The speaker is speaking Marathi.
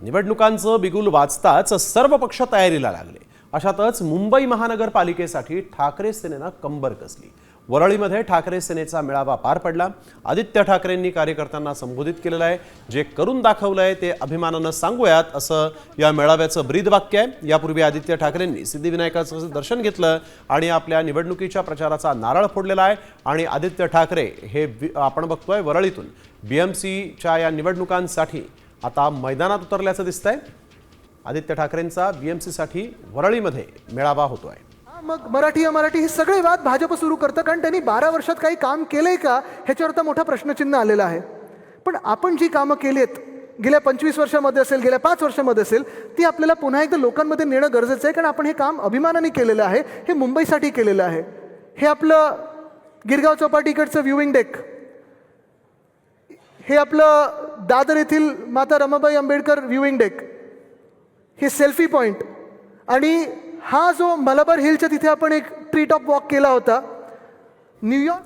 निवडणुकांचं बिगुल वाजताच सर्व पक्ष तयारीला लागले. अशातच मुंबई महानगरपालिकेसाठी ठाकरे सेनेनं कंबर कसली. वरळीमध्ये ठाकरे सेनेचा मेळावा पार पडला. आदित्य ठाकरेंनी कार्यकर्त्यांना संबोधित केलेलं आहे. जे करून दाखवलंय ते अभिमानानं सांगूयात असं या मेळाव्याचं ब्रीदवाक्य आहे. यापूर्वी आदित्य ठाकरेंनी सिद्धिविनायकाचं दर्शन घेतलं आणि आपल्या निवडणुकीच्या प्रचाराचा नारळ फोडलेला आहे. आणि आदित्य ठाकरे हे आपण बघतोय वरळीतून बीएमसीच्या या निवडणुकांसाठी आता मैदानात उतरल्याचं दिसतंय. आदित्य ठाकरेंचा बीएमसीसाठी वरळीमध्ये मेळावा होतोय. मग मराठी हे सगळे वाद भाजप सुरू करतं, कारण त्यांनी 12 वर्षात काही काम केलंय का ह्याच्यावर तर मोठा प्रश्नचिन्ह आलेला आहे. पण आपण जी कामं केलीत गेल्या 25 वर्षामध्ये असेल, गेल्या 5 वर्षामध्ये असेल, ती आपल्याला पुन्हा एकदा लोकांमध्ये नेणं गरजेचं आहे. कारण आपण हे काम अभिमानाने केलेलं आहे, हे मुंबईसाठी केलेलं आहे. हे आपलं गिरगाव चौपाटीकडचं व्ह्यूइंग डेक, हे आपलं दादर येथील माता रमाबाई आंबेडकर व्ह्यूइंग डेक, हे सेल्फी पॉईंट, आणि हा जो मलबार हिलच्या तिथे आपण एक ट्री टॉप वॉक केला होता. न्यूयॉर्क